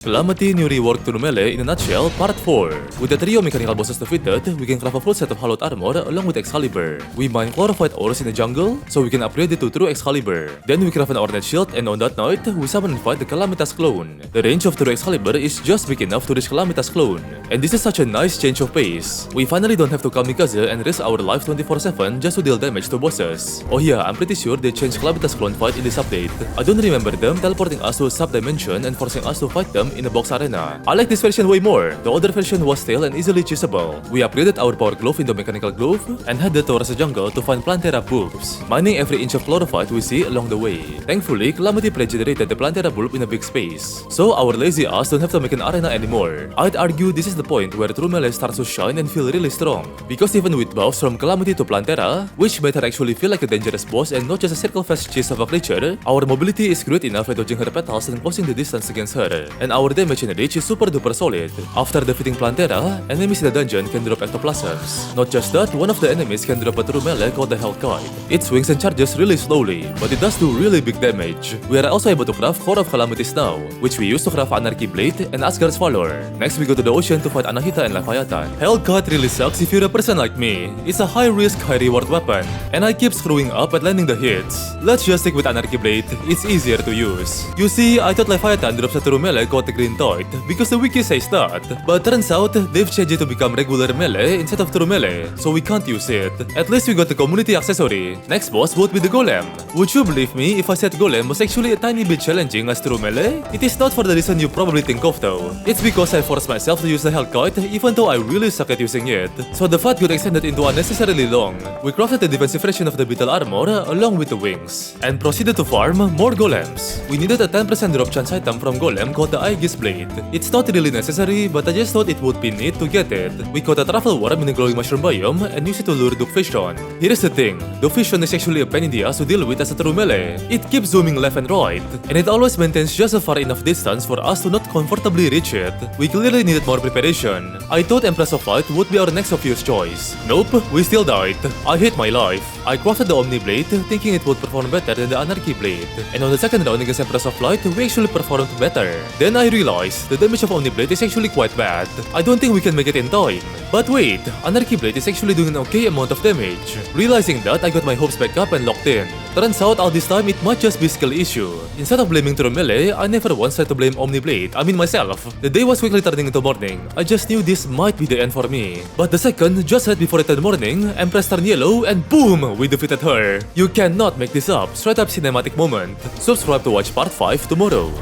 Calamity New Reworked to Melee in a nutshell, Part 4. With the trio mechanical bosses defeated, we can craft a full set of hallowed armor along with Excalibur. We mine chlorophyte ores in the jungle, so we can upgrade it to true Excalibur. Then we craft an Ornate Shield, and on that night, we summon and fight the Calamitas clone. The range of true Excalibur is just big enough to reach Calamitas clone. And this is such a nice change of pace. We finally don't have to kamikaze and risk our life 24/7 just to deal damage to bosses. Oh yeah, I'm pretty sure they changed Calamitas clone fight in this update. I don't remember them teleporting us to a sub-dimension and forcing us to fight them in a box arena. I like this version way more. The older version was stale and easily choosable. We upgraded our power glove into mechanical glove and headed towards the jungle to find Plantera bulbs, mining every inch of chlorophyte we see along the way. Thankfully, Calamity pre-generated the Plantera bulb in a big space, so our lazy ass don't have to make an arena anymore. I'd argue this is the point where true melee starts to shine and feel really strong, because even with buffs from Calamity to Plantera, which made her actually feel like a dangerous boss and not just a circle-fast chase of a creature, our mobility is great enough at dodging her petals and closing the distance against her, and our damage in reach is super duper solid. After defeating Plantera, enemies in the dungeon can drop ectoplasms. Not just that, one of the enemies can drop a true melee called the Hellkite. It swings and charges really slowly, but it does do really big damage. We are also able to craft Core of Calamities now, which we use to craft Anarchy Blade and Asgard's Valor. Next we go to the ocean to fight Anahita and Leviathan. Hellkite really sucks if you're a person like me. It's a high risk, high reward weapon, and I keep screwing up at landing the hits. Let's just stick with Anarchy Blade, it's easier to use. You see, I thought Leviathan drops a true melee called the Green Toid, because the wiki says that, but turns out they've changed it to become regular melee instead of true melee, so we can't use it. At least we got the community accessory. Next boss would be the Golem. Would you believe me if I said Golem was actually a tiny bit challenging as true melee? It is not for the reason you probably think of though. It's because I forced myself to use the Hellkite even though I really suck at using it, so the fight got extended into unnecessarily long. We crafted the defensive version of the beetle armor along with the wings, and proceeded to farm more Golems. We needed a 10% drop chance item from Golem called the Aegis Blade. It's not really necessary, but I just thought it would be neat to get it. We caught a truffle worm in the glowing mushroom biome and used it to lure Fishron. Here's the thing, Fishron is actually a pain in the ass to deal with as a true melee. It keeps zooming left and right, and it always maintains just a far enough distance for us to not comfortably reach it. We clearly needed more preparation. I thought Empress of Light would be our next obvious choice. Nope, we still died. I hate my life. I crafted the Omni Blade thinking it would perform better than the Anarchy Blade, and on the second round against Empress of Light, we actually performed better. Then I realized the damage of Omni Blade is actually quite bad. I don't think we can make it in time. But wait, Anarchy Blade is actually doing an okay amount of damage. Realizing that, I got my hopes back up and locked in. Turns out all this time it might just be skill issue. Instead of blaming true melee, I never once tried to blame Omni Blade, I mean myself. The day was quickly turning into morning. I just knew this might be the end for me. But the second, just right before it turned morning, Empress turned yellow and boom! We defeated her. You cannot make this up, straight up cinematic moment. Subscribe to watch part 5 tomorrow.